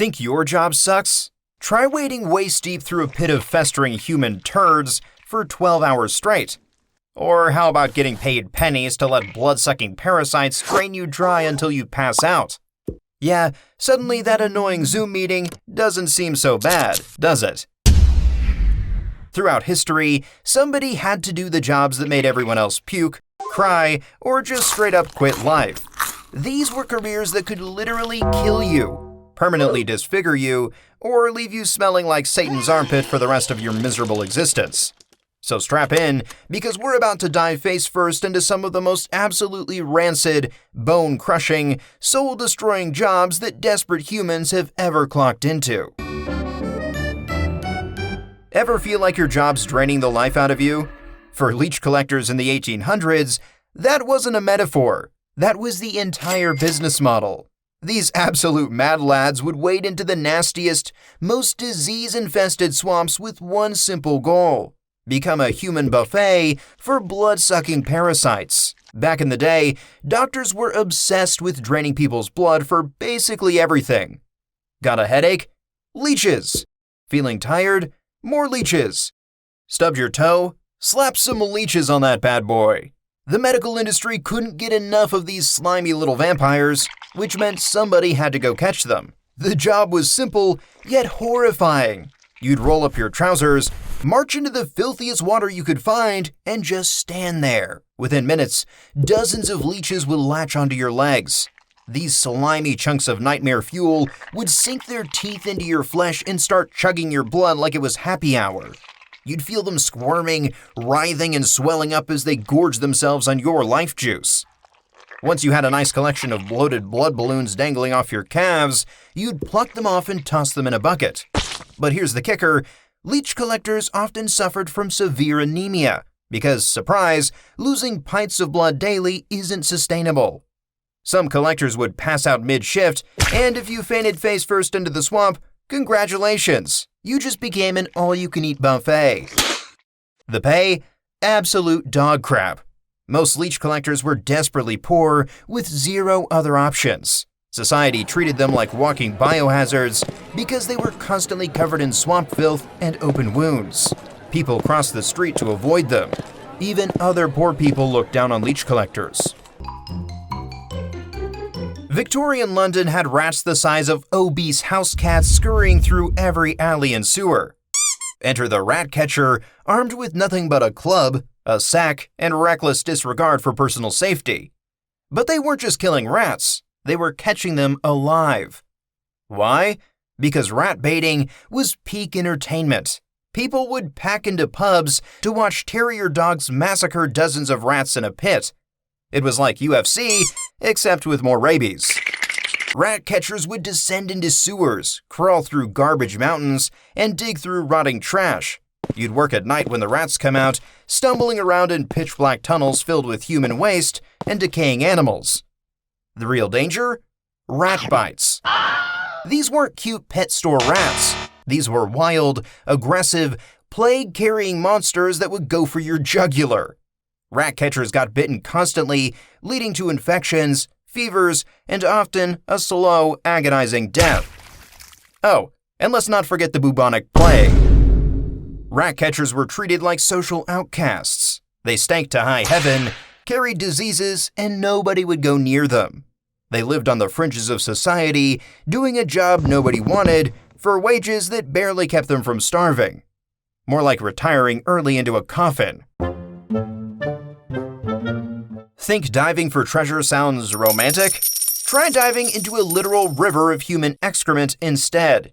Think your job sucks? Try wading waist deep through a pit of festering human turds for 12 hours straight. Or how about getting paid pennies to let blood-sucking parasites drain you dry until you pass out? Yeah, suddenly that annoying Zoom meeting doesn't seem so bad, does it? Throughout history, somebody had to do the jobs that made everyone else puke, cry, or just straight up quit life. These were careers that could literally kill you, permanently disfigure you, or leave you smelling like Satan's armpit for the rest of your miserable existence. So strap in, because we're about to dive face first into some of the most absolutely rancid, bone-crushing, soul-destroying jobs that desperate humans have ever clocked into. Ever feel like your job's draining the life out of you? For leech collectors in the 1800s, that wasn't a metaphor. That was the entire business model. These absolute mad lads would wade into the nastiest, most disease-infested swamps with one simple goal: become a human buffet for blood-sucking parasites. Back in the day, doctors were obsessed with draining people's blood for basically everything. Got a headache? Leeches. Feeling tired? More leeches. Stubbed your toe? Slap some leeches on that bad boy. The medical industry couldn't get enough of these slimy little vampires, which meant somebody had to go catch them. The job was simple, yet horrifying. You'd roll up your trousers, march into the filthiest water you could find, and just stand there. Within minutes, dozens of leeches would latch onto your legs. These slimy chunks of nightmare fuel would sink their teeth into your flesh and start chugging your blood like it was happy hour. You'd feel them squirming, writhing, and swelling up as they gorged themselves on your life juice. Once you had a nice collection of bloated blood balloons dangling off your calves, you'd pluck them off and toss them in a bucket. But here's the kicker: leech collectors often suffered from severe anemia because, surprise, losing pints of blood daily isn't sustainable. Some collectors would pass out mid-shift, and if you fainted face first into the swamp, congratulations! You just became an all-you-can-eat buffet. The pay? Absolute dog crap. Most leech collectors were desperately poor, with zero other options. Society treated them like walking biohazards because they were constantly covered in swamp filth and open wounds. People crossed the street to avoid them. Even other poor people looked down on leech collectors. Victorian London had rats the size of obese house cats scurrying through every alley and sewer. Enter the rat catcher, armed with nothing but a club, a sack, and reckless disregard for personal safety. But they weren't just killing rats, they were catching them alive. Why? Because rat baiting was peak entertainment. People would pack into pubs to watch terrier dogs massacre dozens of rats in a pit. It was like UFC, except with more rabies. Rat catchers would descend into sewers, crawl through garbage mountains, and dig through rotting trash. You'd work at night when the rats come out, stumbling around in pitch-black tunnels filled with human waste and decaying animals. The real danger? Rat bites. These weren't cute pet store rats. These were wild, aggressive, plague-carrying monsters that would go for your jugular. Rat catchers got bitten constantly, leading to infections, fevers, and often a slow, agonizing death. Oh, and let's not forget the bubonic plague. Rat catchers were treated like social outcasts. They stank to high heaven, carried diseases, and nobody would go near them. They lived on the fringes of society, doing a job nobody wanted, for wages that barely kept them from starving. More like retiring early into a coffin. Think diving for treasure sounds romantic? Try diving into a literal river of human excrement instead.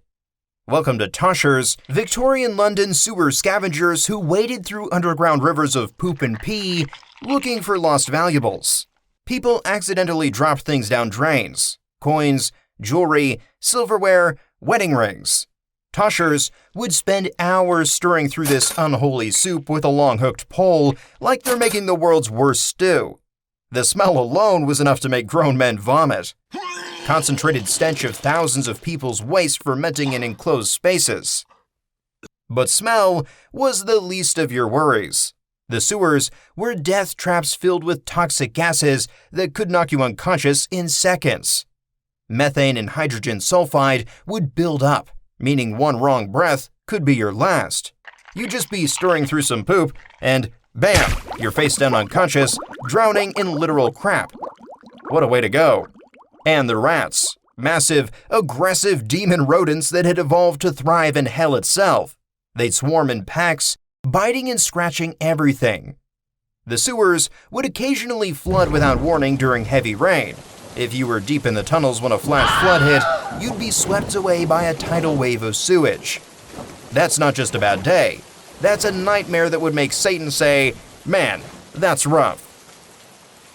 Welcome to Toshers, Victorian London sewer scavengers who waded through underground rivers of poop and pee looking for lost valuables. People accidentally dropped things down drains: coins, jewelry, silverware, wedding rings. Toshers would spend hours stirring through this unholy soup with a long-hooked pole like they're making the world's worst stew. The smell alone was enough to make grown men vomit. Concentrated stench of thousands of people's waste fermenting in enclosed spaces. But smell was the least of your worries. The sewers were death traps filled with toxic gases that could knock you unconscious in seconds. Methane and hydrogen sulfide would build up, meaning one wrong breath could be your last. You'd just be stirring through some poop and bam, you're face down unconscious, drowning in literal crap. What a way to go. And the rats. Massive, aggressive demon rodents that had evolved to thrive in hell itself. They'd swarm in packs, biting and scratching everything. The sewers would occasionally flood without warning during heavy rain. If you were deep in the tunnels when a flash flood hit, you'd be swept away by a tidal wave of sewage. That's not just a bad day. That's a nightmare that would make Satan say, "Man, that's rough."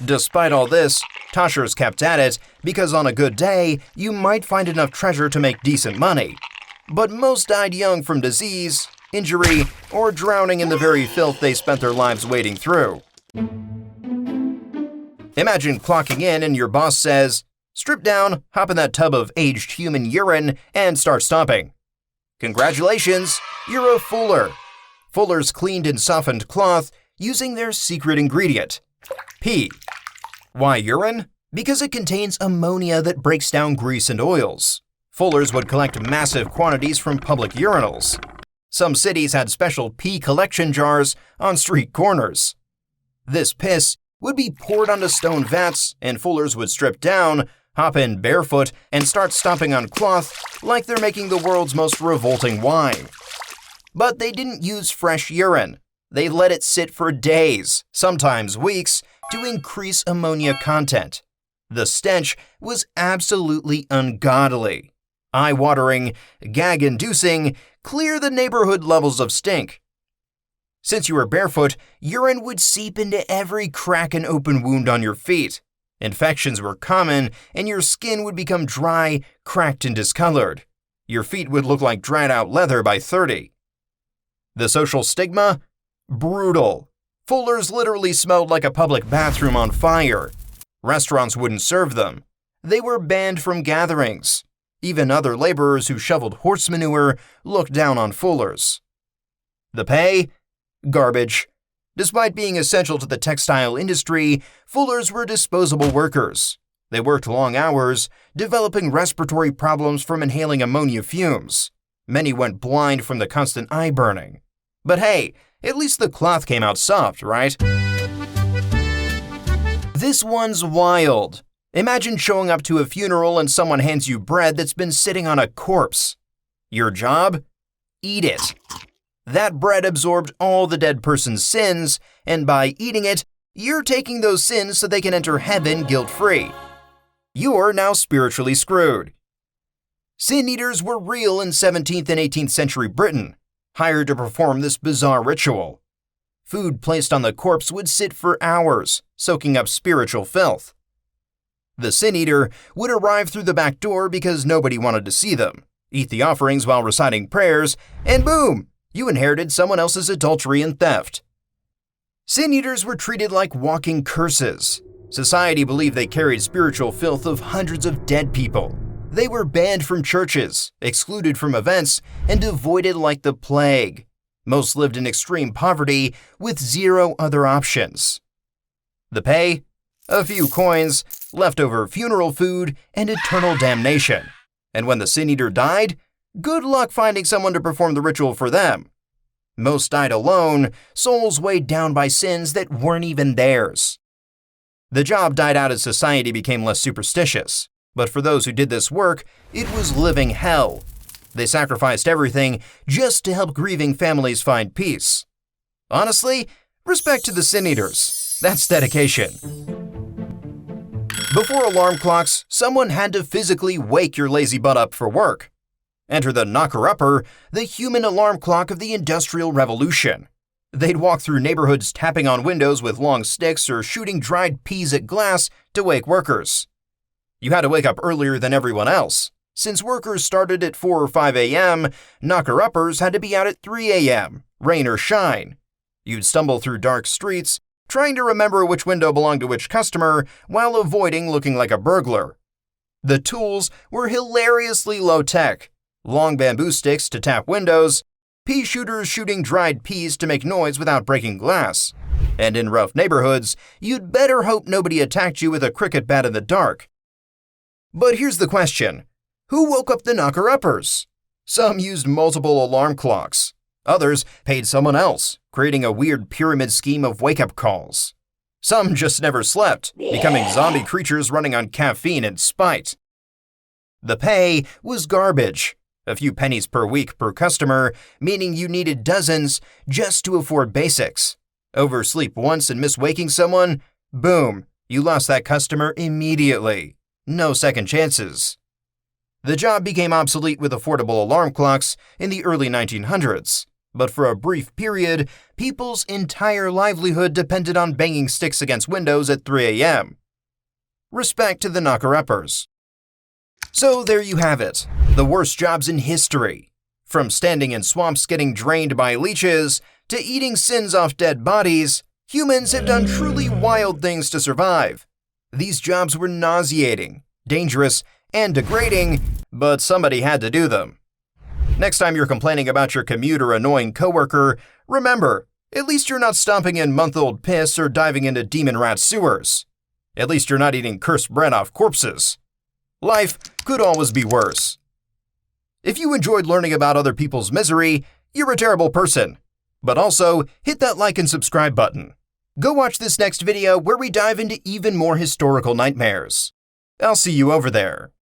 Despite all this, Toshers kept at it because on a good day, you might find enough treasure to make decent money. But most died young from disease, injury, or drowning in the very filth they spent their lives wading through. Imagine clocking in and your boss says, "Strip down, hop in that tub of aged human urine, and start stomping." Congratulations, you're a fuller. Fullers cleaned and softened cloth using their secret ingredient, pee. Why urine? Because it contains ammonia that breaks down grease and oils. Fullers would collect massive quantities from public urinals. Some cities had special pee collection jars on street corners. This piss would be poured onto stone vats, and fullers would strip down, hop in barefoot, and start stomping on cloth like they're making the world's most revolting wine. But they didn't use fresh urine. They let it sit for days, sometimes weeks, to increase ammonia content. The stench was absolutely ungodly. Eye-watering, gag-inducing, clear the neighborhood levels of stink. Since you were barefoot, urine would seep into every crack and open wound on your feet. Infections were common, and your skin would become dry, cracked, and discolored. Your feet would look like dried-out leather by 30. The social stigma? Brutal. Fullers literally smelled like a public bathroom on fire. Restaurants wouldn't serve them. They were banned from gatherings. Even other laborers who shoveled horse manure looked down on fullers. The pay? Garbage. Despite being essential to the textile industry, fullers were disposable workers. They worked long hours, developing respiratory problems from inhaling ammonia fumes. Many went blind from the constant eye burning. But hey, at least the cloth came out soft, right? This one's wild. Imagine showing up to a funeral and someone hands you bread that's been sitting on a corpse. Your job? Eat it. That bread absorbed all the dead person's sins, and by eating it, you're taking those sins so they can enter heaven guilt-free. You're now spiritually screwed. Sin eaters were real in 17th and 18th century Britain, hired to perform this bizarre ritual. Food placed on the corpse would sit for hours, soaking up spiritual filth. The sin eater would arrive through the back door because nobody wanted to see them, eat the offerings while reciting prayers, and boom, you inherited someone else's adultery and theft. Sin eaters were treated like walking curses. Society believed they carried spiritual filth of hundreds of dead people. They were banned from churches, excluded from events, and avoided like the plague. Most lived in extreme poverty with zero other options. The pay? A few coins, leftover funeral food, and eternal damnation. And when the sin eater died, good luck finding someone to perform the ritual for them. Most died alone, souls weighed down by sins that weren't even theirs. The job died out as society became less superstitious. But for those who did this work, it was living hell. They sacrificed everything just to help grieving families find peace. Honestly, respect to the sin eaters. That's dedication. Before alarm clocks, someone had to physically wake your lazy butt up for work. Enter the knocker-upper, the human alarm clock of the Industrial Revolution. They'd walk through neighborhoods tapping on windows with long sticks or shooting dried peas at glass to wake workers. You had to wake up earlier than everyone else. Since workers started at 4 or 5 a.m., knocker-uppers had to be out at 3 a.m., rain or shine. You'd stumble through dark streets, trying to remember which window belonged to which customer while avoiding looking like a burglar. The tools were hilariously low-tech. Long bamboo sticks to tap windows, pea shooters shooting dried peas to make noise without breaking glass. And in rough neighborhoods, you'd better hope nobody attacked you with a cricket bat in the dark. But here's the question. Who woke up the knocker-uppers? Some used multiple alarm clocks. Others paid someone else, creating a weird pyramid scheme of wake-up calls. Some just never slept, becoming zombie creatures running on caffeine and spite. The pay was garbage. A few pennies per week per customer, meaning you needed dozens just to afford basics. Oversleep once and miss waking someone? Boom, you lost that customer immediately. No second chances. The job became obsolete with affordable alarm clocks in the early 1900s, but for a brief period, people's entire livelihood depended on banging sticks against windows at 3 a.m. Respect to the knocker-uppers. So there you have it, the worst jobs in history. From standing in swamps getting drained by leeches, to eating sins off dead bodies, humans have done truly wild things to survive. These jobs were nauseating, dangerous, and degrading, but somebody had to do them. Next time you're complaining about your commute or annoying coworker, remember, at least you're not stomping in month-old piss or diving into demon rat sewers. At least you're not eating cursed bread off corpses. Life could always be worse. If you enjoyed learning about other people's misery, you're a terrible person. But also, hit that like and subscribe button. Go watch this next video where we dive into even more historical nightmares. I'll see you over there.